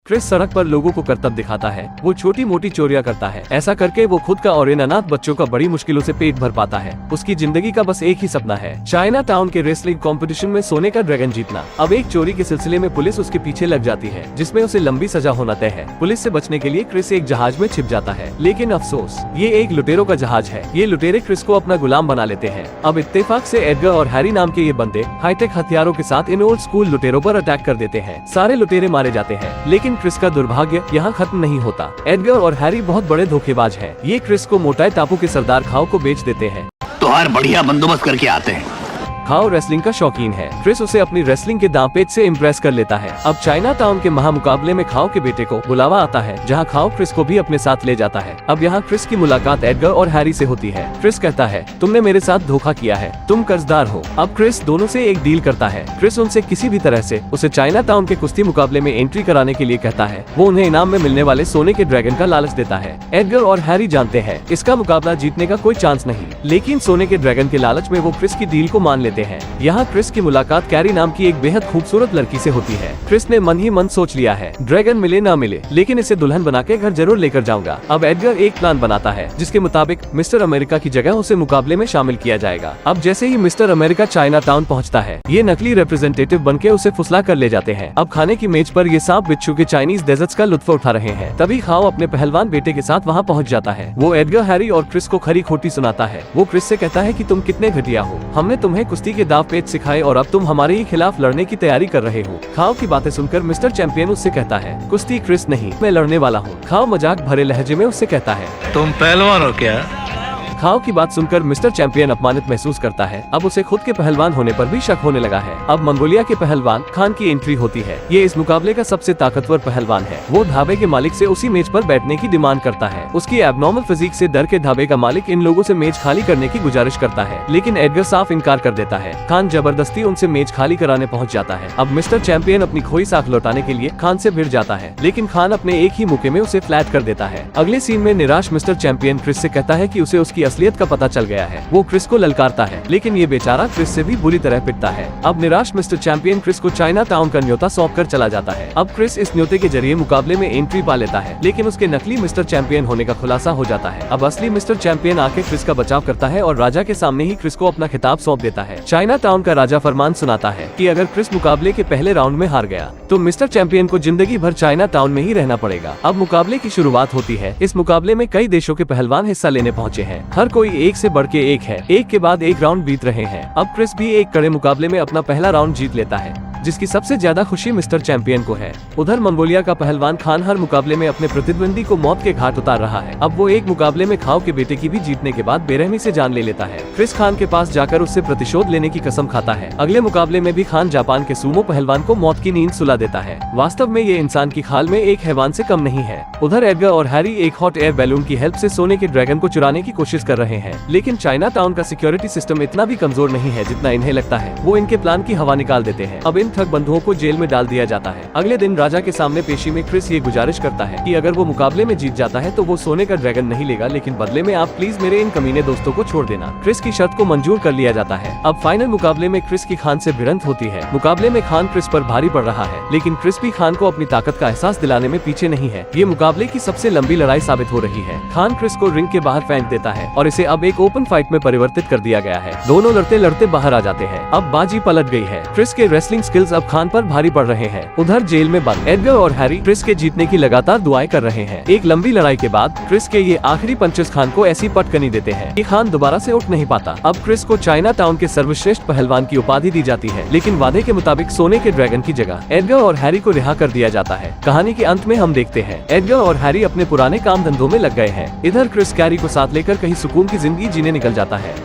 Chris सड़क पर लोगों को करतब दिखाता है। वो छोटी मोटी चोरियां करता है। ऐसा करके वो खुद का और इन अनाथ बच्चों का बड़ी मुश्किलों से पेट भर पाता है। उसकी जिंदगी का बस एक ही सपना है, चाइना टाउन के रेसलिंग कंपटीशन में सोने का ड्रैगन जीतना। अब एक चोरी के सिलसिले में पुलिस उसके पीछे लग जाती है, जिसमें उसे लंबी सजा होना तय है। पुलिस से बचने के लिए क्रिस एक जहाज में छिप जाता है, लेकिन अफसोस ये एक लुटेरों का जहाज है। ये लुटेरे क्रिस को अपना गुलाम बना लेते हैं। अब इत्तेफाक से एडगर और हैरी नाम के ये बंदे हाईटेक हथियारों के साथ इन ओल्ड स्कूल लुटेरों पर अटैक कर देते हैं। सारे लुटेरे मारे जाते हैं, लेकिन क्रिस का दुर्भाग्य यहाँ खत्म नहीं होता। एडगर और हैरी बहुत बड़े धोखेबाज हैं। ये क्रिस को मोटाई टापू के सरदार खाओ को बेच देते हैं। तो हर बढ़िया बंदोबस्त करके आते हैं। खाओ रेसलिंग का शौकीन है। क्रिस उसे अपनी रेसलिंग के दांवपेच से इम्प्रेस कर लेता है। अब चाइना टाउन के महामुकाबले में खाओ के बेटे को बुलावा आता है, जहां खाओ क्रिस को भी अपने साथ ले जाता है। अब यहाँ क्रिस की मुलाकात एडगर और हैरी से होती है। क्रिस कहता है, तुमने मेरे साथ धोखा किया है, तुम कर्जदार हो। अब क्रिस दोनों से एक डील करता है। क्रिस उनसे किसी भी तरह से उसे चाइना टाउन के कुश्ती मुकाबले में एंट्री कराने के लिए कहता है। वो उन्हें इनाम में मिलने वाले सोने के ड्रैगन का लालच देता है। एडगर और हैरी जानते हैं इसका मुकाबला जीतने का कोई चांस नहीं, लेकिन सोने के ड्रैगन के लालच में वो क्रिस की डील को मान लेते हैं। यहाँ क्रिस की मुलाकात कैरी नाम की एक बेहद खूबसूरत लड़की से होती है। क्रिस ने मन ही मन सोच लिया है, ड्रैगन मिले ना मिले, लेकिन इसे दुल्हन बना के घर जरूर लेकर जाऊंगा। अब एडगर एक प्लान बनाता है, जिसके मुताबिक मिस्टर अमेरिका की जगह उसे मुकाबले में शामिल किया जाएगा। अब जैसे ही मिस्टर अमेरिका चाइना टाउन पहुँचता है, ये नकली रिप्रेजेंटेटिव बनके उसे फुसला कर ले जाते हैं। अब खाने की मेज पर ये सांप बिच्छू के चाइनीज डेजर्ट्स का लुत्फ उठा रहे हैं। तभी खाओ अपने पहलवान बेटे के साथ वहाँ पहुँच जाता है। वो एडगर, हैरी और क्रिस को खरी खोटी सुनाता है। वो क्रिस से कहता है कि तुम कितने घटिया हो, हमने तुम्हें कुश्ती के दाव पेच सिखाए और अब तुम हमारे ही खिलाफ लड़ने की तैयारी कर रहे हो। खाओ की बातें सुनकर मिस्टर चैंपियन उससे कहता है, कुश्ती क्रिस नहीं, मैं लड़ने वाला हूँ। खाओ मजाक भरे लहजे में उससे कहता है, तुम पहलवान हो क्या? खाओ की बात सुनकर मिस्टर चैंपियन अपमानित महसूस करता है। अब उसे खुद के पहलवान होने पर भी शक होने लगा है। अब मंगोलिया के पहलवान खान की एंट्री होती है। ये इस मुकाबले का सबसे ताकतवर पहलवान है। वो ढाबे के मालिक से उसी मेज पर बैठने की डिमांड करता है। उसकी एबनॉर्मल फिजिक से डर के ढाबे का मालिक इन लोगों से मेज खाली करने की गुजारिश करता है, लेकिन एडगर साफ इनकार कर देता है। खान जबरदस्ती उनसे मेज खाली कराने पहुँच जाता है। अब मिस्टर चैंपियन अपनी खोई साख लौटाने के लिए खान से भिड़ जाता है, लेकिन खान अपने एक ही मौके में उसे फ्लैट कर देता है। अगले सीन में निराश मिस्टर चैंपियन क्रिस से कहता है कि उसे उसकी असलियत का पता चल गया है। वो क्रिस को ललकारता है, लेकिन ये बेचारा क्रिस से भी बुरी तरह पिटता है। अब निराश मिस्टर चैंपियन क्रिस को चाइना टाउन का न्योता सौंपकर चला जाता है। अब क्रिस इस न्योते के जरिए मुकाबले में एंट्री पा लेता है, लेकिन उसके नकली मिस्टर चैंपियन होने का खुलासा हो जाता है। अब असली मिस्टर चैंपियन आके क्रिस का बचाव करता है और राजा के सामने ही क्रिस को अपना खिताब सौंप देता है। चाइना टाउन का राजा फरमान सुनाता है कि अगर क्रिस मुकाबले के पहले राउंड में हार गया तो मिस्टर चैंपियन को जिंदगी भर चाइना टाउन में ही रहना पड़ेगा। अब मुकाबले की शुरुआत होती है। इस मुकाबले में कई देशों के पहलवान हिस्सा लेने पहुँचे हैं। हर कोई एक से बढ़ के एक है। एक के बाद एक राउंड बीत रहे हैं। अब क्रिस भी एक कड़े मुकाबले में अपना पहला राउंड जीत लेता है, जिसकी सबसे ज्यादा खुशी मिस्टर चैंपियन को है। उधर मंगोलिया का पहलवान खान हर मुकाबले में अपने प्रतिद्वंदी को मौत के घाट उतार रहा है। अब वो एक मुकाबले में खाओ के बेटे की भी जीतने के बाद बेरहमी से जान ले लेता है। क्रिस खान के पास जाकर उससे प्रतिशोध लेने की कसम खाता है। अगले मुकाबले में भी खान जापान के सूमो पहलवान को मौत की नींद सुला देता है। वास्तव में ये इंसान की खाल में एक हैवान से कम नहीं है। उधर एडगर और हैरी एक हॉट एयर बैलून की हेल्प से सोने के ड्रैगन को चुराने की कोशिश कर रहे हैं, लेकिन चाइना टाउन का सिक्योरिटी सिस्टम इतना भी कमजोर नहीं है जितना इन्हें लगता है। वो इनके प्लान की हवा निकाल देते हैं। अब इन ठग बंधुओं को जेल में डाल दिया जाता है। अगले दिन राजा के सामने पेशी में क्रिस ये गुजारिश करता है कि अगर वो मुकाबले में जीत जाता है तो वो सोने का ड्रैगन नहीं लेगा, लेकिन बदले में आप प्लीज मेरे इन कमीने दोस्तों को छोड़ देना। क्रिस की शर्त को मंजूर कर लिया जाता है। अब फाइनल मुकाबले में क्रिस की खान से भिड़ंत होती है। मुकाबले में खान क्रिस पर भारी पड़ रहा है, लेकिन क्रिस भी खान को अपनी ताकत का एहसास दिलाने में पीछे नहीं है। ये मुकाबले की सबसे लंबी लड़ाई साबित हो रही है। खान क्रिस को रिंग के बाहर फेंक देता है और इसे अब एक ओपन फाइट में परिवर्तित कर दिया गया है। दोनों लड़ते लड़ते बाहर आ जाते हैं। अब बाजी पलट गई है। क्रिस के रेसलिंग स्किल्स अब खान पर भारी पड़ रहे हैं। उधर जेल में बंद एडगर और हैरी क्रिस के जीतने की लगातार दुआएं कर रहे हैं। एक लंबी लड़ाई के बाद क्रिस के ये आखिरी पंचेस खान को ऐसी पटकनी देते हैं कि खान दोबारा से उठ नहीं पाता। अब क्रिस को चाइना टाउन के सर्वश्रेष्ठ पहलवान की उपाधि दी जाती है, लेकिन वादे के मुताबिक सोने के ड्रैगन की जगह एडगर और हैरी को रिहा कर दिया जाता है। कहानी के अंत में हम देखते हैं एडगर और हैरी अपने पुराने काम धंधों में लग गए हैं। इधर क्रिस कैरी को साथ लेकर कहीं सुकून की जिंदगी जीने निकल जाता है।